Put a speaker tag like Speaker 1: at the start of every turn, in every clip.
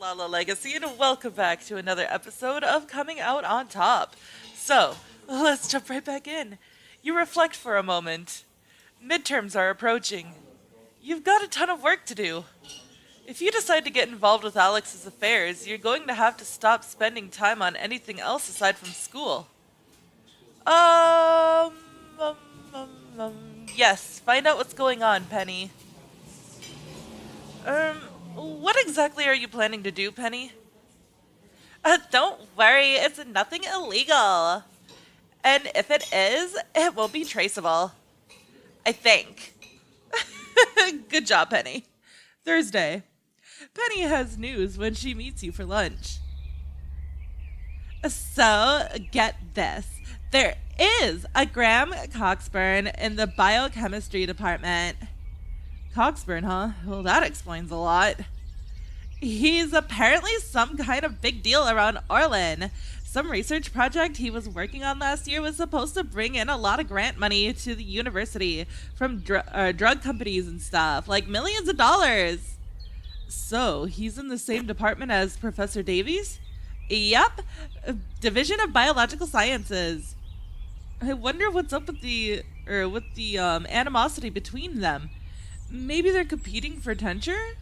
Speaker 1: Lala Legacy, and welcome back to another episode of Coming Out on Top. So, let's jump right back in. You reflect for a moment. Midterms are approaching. You've got a ton of work to do. If you decide to get involved with Alex's affairs, you're going to have to stop spending time on anything else aside from school. Um, um, um, yes, find out what's going on, Penny. Um, what exactly are you planning to do, Penny? Don't worry, it's nothing illegal. And if it is, it won't be traceable. I think. Good job, Penny. Thursday. Penny has news when she meets you for lunch. So, get this. There is a Graham Coxburn in the biochemistry department. Coxburn, huh? Well, that explains a lot. He's apparently some kind of big deal around Orlin. Some research project he was working on last year was supposed to bring in a lot of grant money to the university from drug companies and stuff, like millions of dollars. So, he's in the same department as Professor Davies? Yep, Division of Biological Sciences. I wonder what's up with the animosity between them. Maybe they're competing for tenure?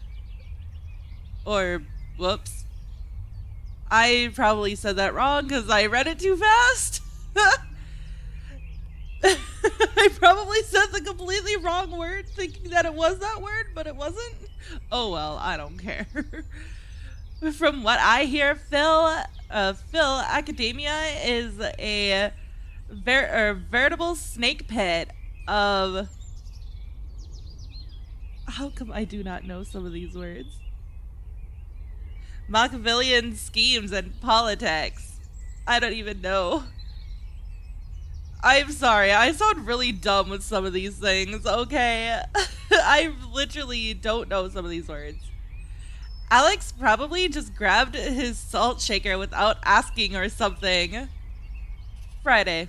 Speaker 1: Or, whoops. I probably said that wrong because I read it too fast. I probably said the completely wrong word thinking that it was that word, but it wasn't. Oh well, I don't care. From what I hear, Phil Academia is a veritable snake pit of... How come I do not know some of these words? Machiavellian schemes and politics. I don't even know. I'm sorry, I sound really dumb with some of these things, okay? I literally don't know some of these words. Alex probably just grabbed his salt shaker without asking or something. Friday.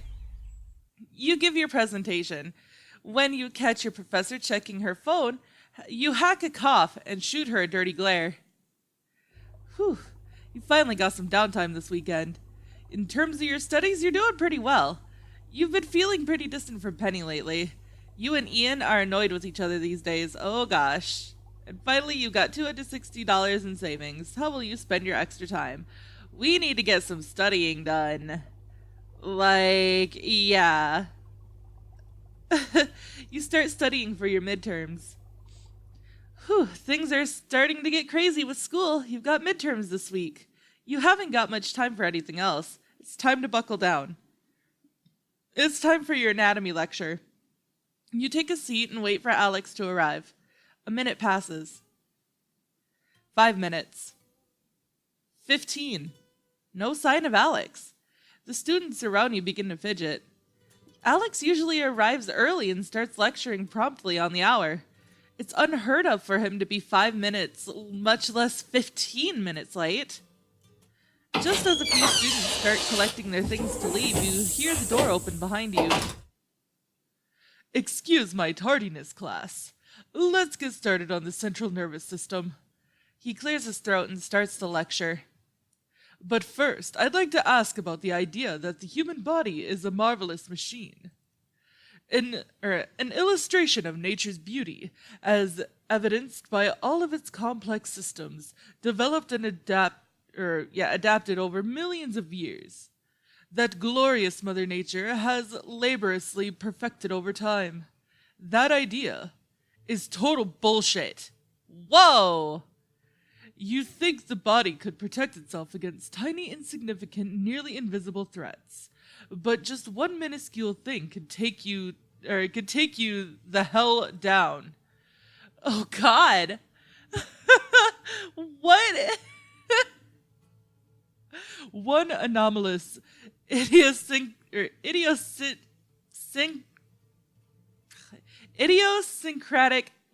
Speaker 1: You give your presentation. When you catch your professor checking her phone, you hack a cough and shoot her a dirty glare. Whew, you finally got some downtime this weekend. In terms of your studies, you're doing pretty well. You've been feeling pretty distant from Penny lately. You and Ian are annoyed with each other these days, oh gosh. And finally, you got $260 in savings. How will you spend your extra time? We need to get some studying done. Like, yeah. You start studying for your midterms. Whew, things are starting to get crazy with school. You've got midterms this week. You haven't got much time for anything else. It's time to buckle down. It's time for your anatomy lecture. You take a seat and wait for Alex to arrive. A minute passes. 5 minutes. 15. No sign of Alex. The students around you begin to fidget. Alex usually arrives early and starts lecturing promptly on the hour. It's unheard of for him to be 5 minutes, much less 15 minutes late. Just as a few students start collecting their things to leave, you hear the door open behind you. Excuse my tardiness, class. Let's get started on the central nervous system. He clears his throat and starts the lecture. But first, I'd like to ask about the idea that the human body is a marvelous machine. An illustration of nature's beauty, as evidenced by all of its complex systems, developed and adapted over millions of years. That glorious Mother Nature has laboriously perfected over time. That idea is total bullshit. Whoa! You think the body could protect itself against tiny, insignificant, nearly invisible threats. But just one minuscule thing could take you the hell down. Oh God. What? One anomalous idiosyncratic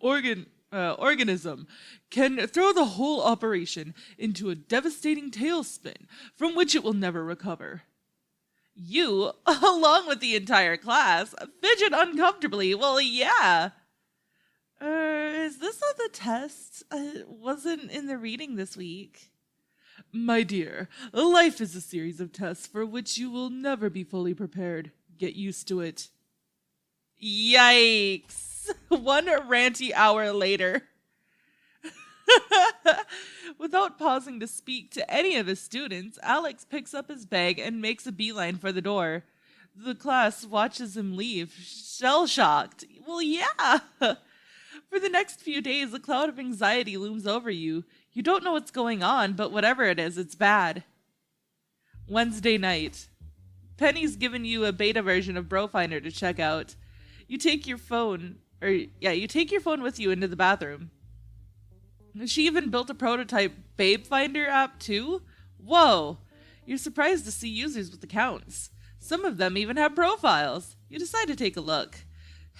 Speaker 1: organism can throw the whole operation into a devastating tailspin from which it will never recover. You, along with the entire class, fidget uncomfortably. Well, yeah. Is this on the test? It wasn't in the reading this week. My dear, life is a series of tests for which you will never be fully prepared. Get used to it. Yikes! One ranty hour later. Without pausing to speak to any of his students, Alex picks up his bag and makes a beeline for the door. The class watches him leave, shell-shocked. Well, yeah! For the next few days, a cloud of anxiety looms over you. You don't know what's going on, but whatever it is, it's bad. Wednesday night. Penny's given you a beta version of BroFinder to check out. You take your phone with you into the bathroom. She even built a prototype Babe Finder app too? Whoa! You're surprised to see users with accounts. Some of them even have profiles. You decide to take a look.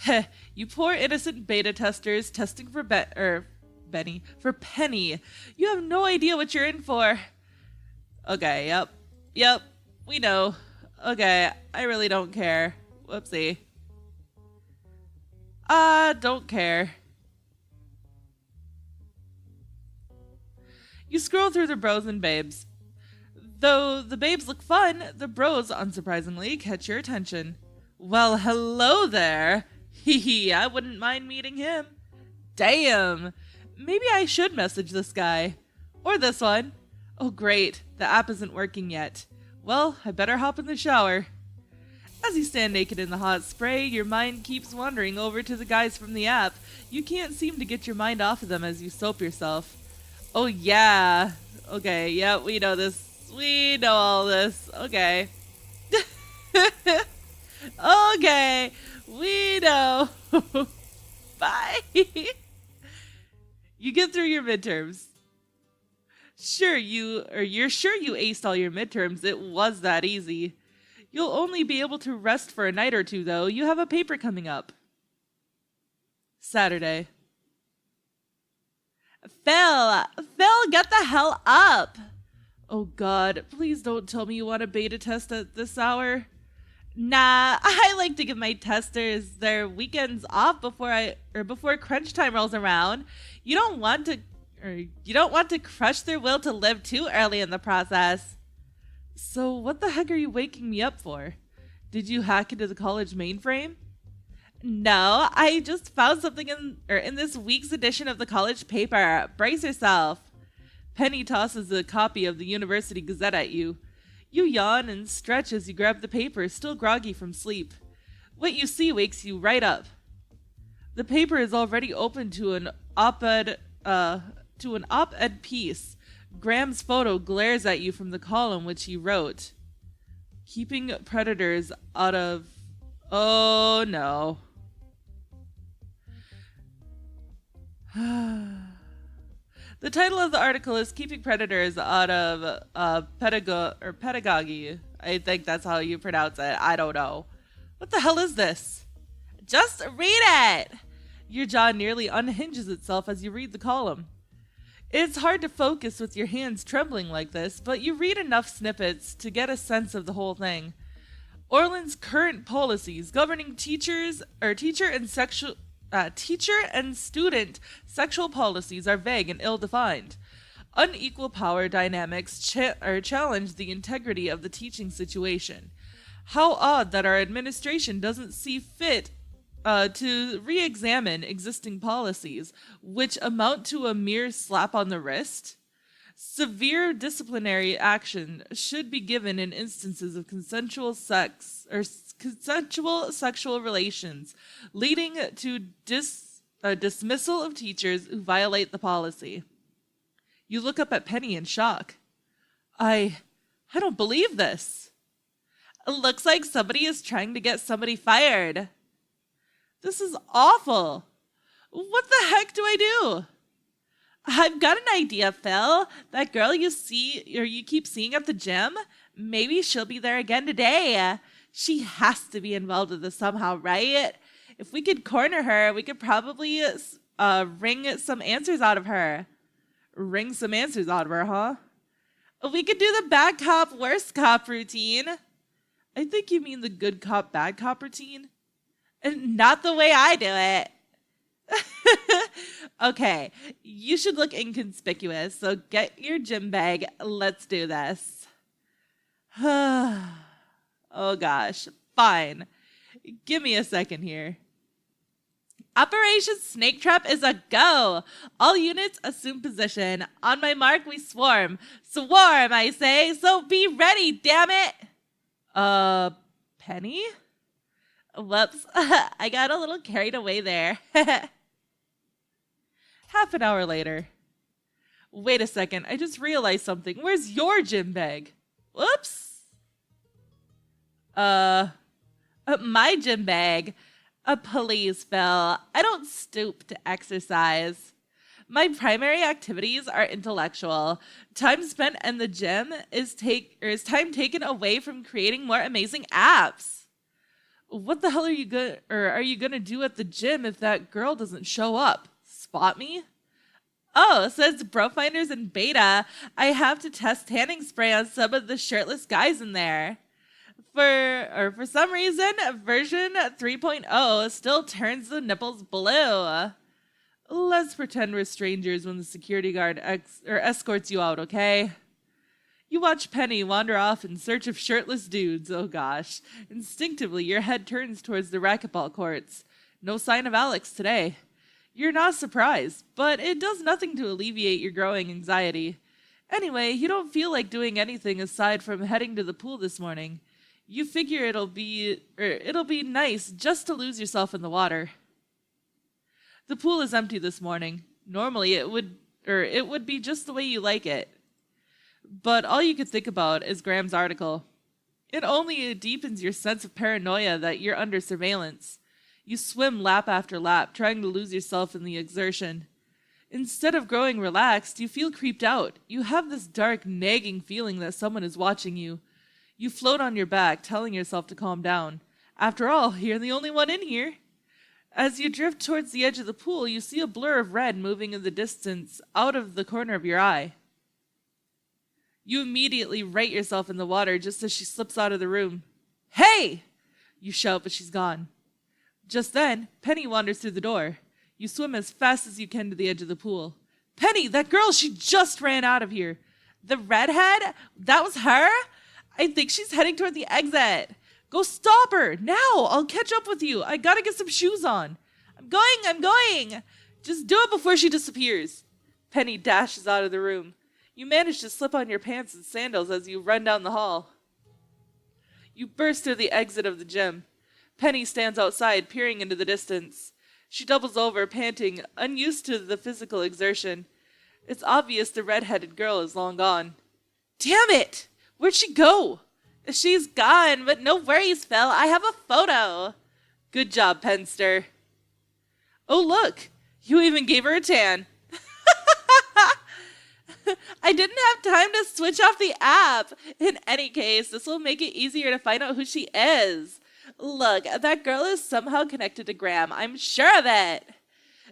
Speaker 1: Heh, you poor innocent beta testers testing for Penny. You have no idea what you're in for. Okay, yep, we know. Okay, I really don't care. Whoopsie. Don't care. You scroll through the bros and babes. Though the babes look fun, the bros, unsurprisingly, catch your attention. Well, hello there. Hee, I wouldn't mind meeting him. Damn. Maybe I should message this guy. Or this one. Oh, great. The app isn't working yet. Well, I better hop in the shower. As you stand naked in the hot spray, your mind keeps wandering over to the guys from the app. You can't seem to get your mind off of them as you soap yourself. Oh, yeah. Okay, yeah, we know this. We know all this. Okay. Okay, we know. Bye. You get through your midterms. You're sure you aced all your midterms. It was that easy. You'll only be able to rest for a night or two, though. You have a paper coming up. Saturday. Phil, get the hell up. Oh God, please don't tell me you want a beta test at this hour. Nah, I like to give my testers their weekends off before crunch time rolls around. You don't want to crush their will to live too early in the process. So what the heck are you waking me up for? Did you hack into the college mainframe? No, I just found something in this week's edition of the college paper. Brace yourself. Penny tosses a copy of the University Gazette at you. You yawn and stretch as you grab the paper, still groggy from sleep. What you see wakes you right up. The paper is already open to an op-ed piece. Graham's photo glares at you from the column which he wrote. Keeping predators out of... Oh no. The title of the article is Keeping Predators Out of Pedagogy. I think that's how you pronounce it. I don't know. What the hell is this? Just read it! Your jaw nearly unhinges itself as you read the column. It's hard to focus with your hands trembling like this, but you read enough snippets to get a sense of the whole thing. Orland's current policies governing teacher and student sexual policies are vague and ill-defined. Unequal power dynamics challenge the integrity of the teaching situation. How odd that our administration doesn't see fit to re-examine existing policies, which amount to a mere slap on the wrist. Severe disciplinary action should be given in instances of consensual sexual relations, leading to dismissal of teachers who violate the policy. You look up at Penny in shock. I don't believe this. It looks like somebody is trying to get somebody fired. This is awful. What the heck do I do? I've got an idea, Phil. That girl you keep seeing at the gym, maybe she'll be there again today. She has to be involved in this somehow, right? If we could corner her, we could probably wring some answers out of her. Wring some answers out of her, huh? We could do the bad cop, worst cop routine. I think you mean the good cop, bad cop routine. And not the way I do it. Okay, you should look inconspicuous, so get your gym bag. Let's do this. Oh gosh, fine. Give me a second here. Operation Snake Trap is a go. All units assume position. On my mark, we swarm. Swarm, I say, so be ready, damn it. Penny? Whoops, I got a little carried away there. Half an hour later. Wait a second, I just realized something. Where's your gym bag? Whoops. My gym bag. Please, Phil. I don't stoop to exercise. My primary activities are intellectual. Time spent in the gym is time taken away from creating more amazing apps. What the hell are you gonna do at the gym if that girl doesn't show up? Spot me? Oh, says Brofinders in beta. I have to test tanning spray on some of the shirtless guys in there. For some reason, version 3.0 still turns the nipples blue. Let's pretend we're strangers when the security guard escorts you out, okay? You watch Penny wander off in search of shirtless dudes. Oh gosh. Instinctively, your head turns towards the racquetball courts. No sign of Alex today. You're not surprised, but it does nothing to alleviate your growing anxiety. Anyway, you don't feel like doing anything aside from heading to the pool this morning. You figure it'll be nice just to lose yourself in the water. The pool is empty this morning. Normally it would be just the way you like it. But all you could think about is Graham's article. It only deepens your sense of paranoia that you're under surveillance. You swim lap after lap, trying to lose yourself in the exertion. Instead of growing relaxed, you feel creeped out. You have this dark, nagging feeling that someone is watching you. You float on your back, telling yourself to calm down. After all, you're the only one in here. As you drift towards the edge of the pool, you see a blur of red moving in the distance out of the corner of your eye. You immediately right yourself in the water just as she slips out of the room. Hey! You shout, but she's gone. Just then, Penny wanders through the door. You swim as fast as you can to the edge of the pool. Penny, that girl, she just ran out of here. The redhead? That was her? I think she's heading toward the exit. Go stop her, now! I'll catch up with you. I gotta get some shoes on. I'm going! Just do it before she disappears. Penny dashes out of the room. You manage to slip on your pants and sandals as you run down the hall. You burst through the exit of the gym. Penny stands outside, peering into the distance. She doubles over, panting, unused to the physical exertion. It's obvious the red-headed girl is long gone. Damn it! Where'd she go? She's gone, but no worries, Phil. I have a photo. Good job, Penster. Oh, look. You even gave her a tan. I didn't have time to switch off the app. In any case, this will make it easier to find out who she is. Look, that girl is somehow connected to Graham. I'm sure of it.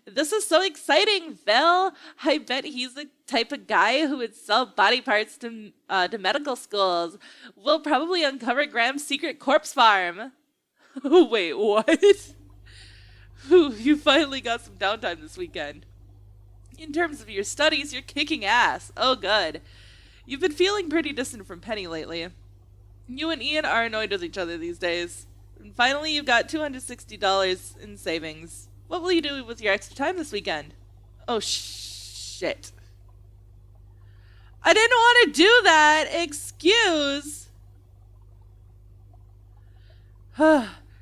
Speaker 1: This is so exciting, Phil. I bet he's the type of guy who would sell body parts to medical schools. We'll probably uncover Graham's secret corpse farm. Wait, what? You finally got some downtime this weekend. In terms of your studies, you're kicking ass. Oh, good. You've been feeling pretty distant from Penny lately. You and Ian are annoyed with each other these days. And finally, you've got $260 in savings. What will you do with your extra time this weekend? Oh, shit. I didn't want to do that. Excuse.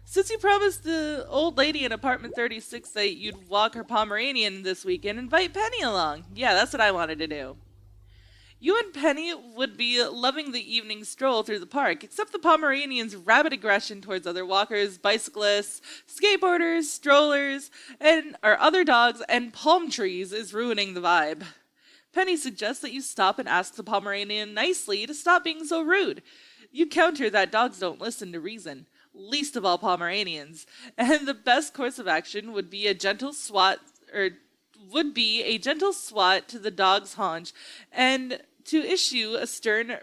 Speaker 1: Since you promised the old lady in apartment 36 that you'd walk her Pomeranian this weekend, invite Penny along. Yeah, that's what I wanted to do. You and Penny would be loving the evening stroll through the park, except the Pomeranian's rabid aggression towards other walkers, bicyclists, skateboarders, strollers, and our other dogs and palm trees is ruining the vibe. Penny suggests that you stop and ask the Pomeranian nicely to stop being so rude. You counter that dogs don't listen to reason, least of all Pomeranians, and the best course of action would be a gentle swat to the dog's haunch and to issue a stern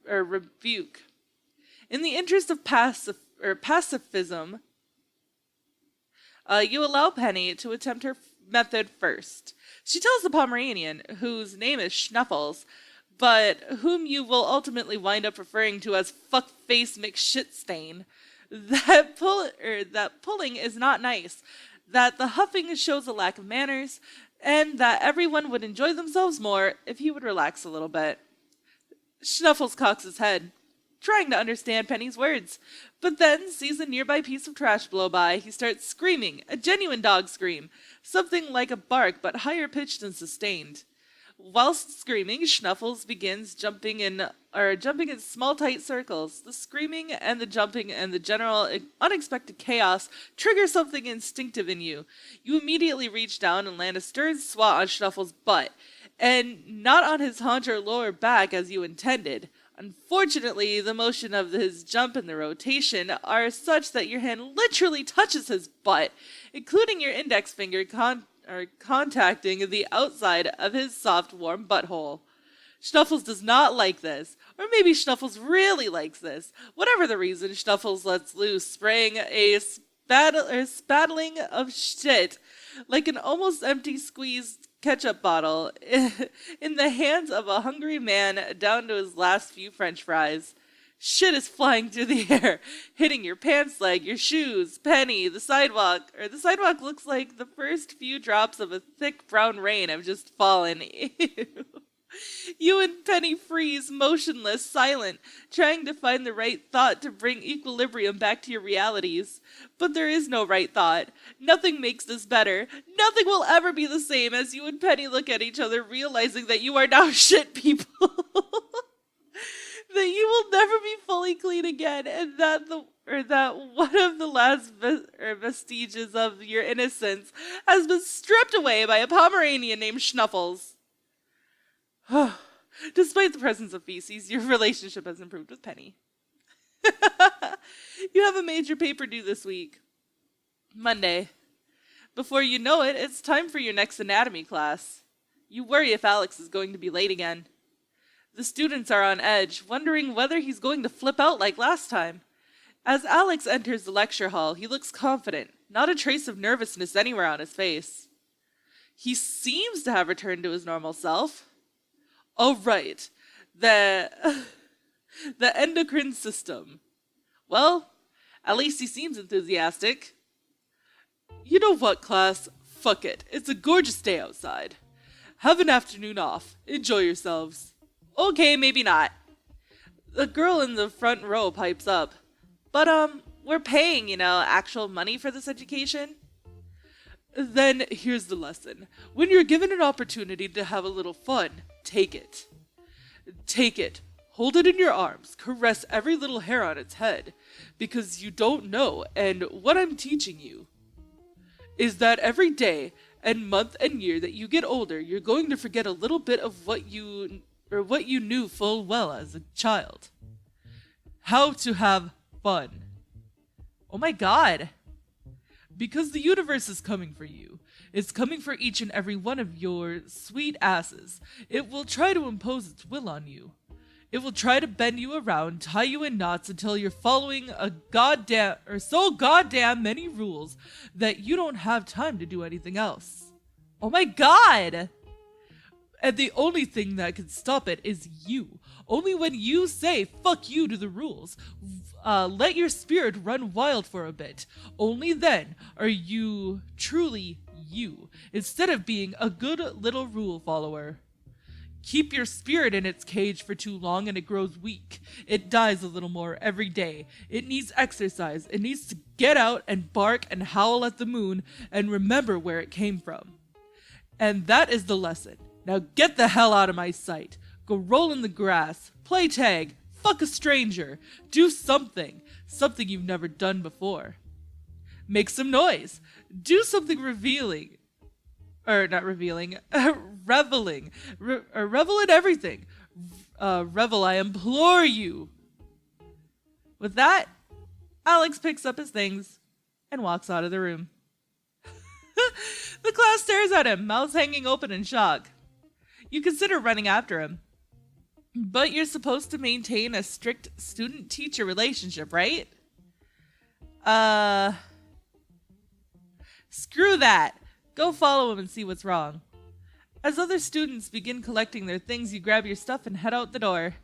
Speaker 1: rebuke. In the interest of pacifism, You allow Penny to attempt her method first. She tells the Pomeranian, whose name is Schnuffles, but whom you will ultimately wind up referring to as Fuckface McShitstain, that pulling is not nice, that the huffing shows a lack of manners, and that everyone would enjoy themselves more if he would relax a little bit. Schnuffles cocks his head, trying to understand Penny's words, but then sees a nearby piece of trash blow by. He starts screaming, a genuine dog scream, something like a bark but higher pitched and sustained. Whilst screaming, Schnuffles begins jumping in small tight circles. The screaming and the jumping and the general unexpected chaos trigger something instinctive in you. You immediately reach down and land a stern swat on Schnuffles' butt, and not on his haunch or lower back as you intended. Unfortunately, the motion of his jump and the rotation are such that your hand literally touches his butt, including your index finger contacting the outside of his soft, warm butthole. Schnuffles does not like this, or maybe Schnuffles really likes this. Whatever the reason, Schnuffles lets loose, spraying a spattling of shit like an almost empty squeezed ketchup bottle in the hands of a hungry man down to his last few french fries. Shit is flying through the air, hitting your pants leg, your shoes, Penny, the sidewalk. The sidewalk looks like the first few drops of a thick brown rain have just fallen. Ew. You and Penny freeze, motionless, silent, trying to find the right thought to bring equilibrium back to your realities. But there is no right thought. Nothing makes this better. Nothing will ever be the same as you and Penny look at each other, realizing that you are now shit people. That you will never be fully clean again, and that one of the last vestiges of your innocence has been stripped away by a Pomeranian named Schnuffles. Despite the presence of feces, your relationship has improved with Penny. You have a major paper due this week. Monday. Before you know it, it's time for your next anatomy class. You worry if Alex is going to be late again. The students are on edge, wondering whether he's going to flip out like last time. As Alex enters the lecture hall, he looks confident, not a trace of nervousness anywhere on his face. He seems to have returned to his normal self. Oh, right. The endocrine system. Well, at least he seems enthusiastic. You know what, class? Fuck it. It's a gorgeous day outside. Have an afternoon off. Enjoy yourselves. Okay, maybe not. The girl in the front row pipes up. But, we're paying, actual money for this education. Then here's the lesson. When you're given an opportunity to have a little fun, take it. Take it. Hold it in your arms. Caress every little hair on its head. Because you don't know, and what I'm teaching you is that every day and month and year that you get older, you're going to forget a little bit of what you knew full well as a child. How to have fun. Oh my god. Because the universe is coming for you. It's coming for each and every one of your sweet asses. It will try to impose its will on you. It will try to bend you around, tie you in knots until you're following so goddamn many rules that you don't have time to do anything else. Oh my god! And the only thing that can stop it is you. Only when you say fuck you to the rules, let your spirit run wild for a bit. Only then are you truly you, instead of being a good little rule follower. Keep your spirit in its cage for too long and it grows weak. It dies a little more every day. It needs exercise. It needs to get out and bark and howl at the moon and remember where it came from. And that is the lesson. Now get the hell out of my sight. Go roll in the grass. Play tag. Fuck a stranger. Do something. Something you've never done before. Make some noise. Do something revealing. Not revealing. Reveling. Revel in everything. Revel, I implore you. With that, Alex picks up his things and walks out of the room. The class stares at him, mouths hanging open in shock. You consider running after him. But you're supposed to maintain a strict student-teacher relationship, right? Screw that! Go follow him and see what's wrong. As other students begin collecting their things, you grab your stuff and head out the door.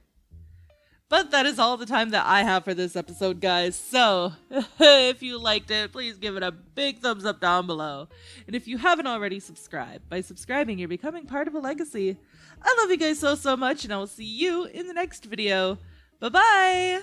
Speaker 1: But that is all the time that I have for this episode, guys. So, if you liked it, please give it a big thumbs up down below. And if you haven't already subscribed, by subscribing, you're becoming part of a legacy. I love you guys so much, and I will see you in the next video. Bye-bye!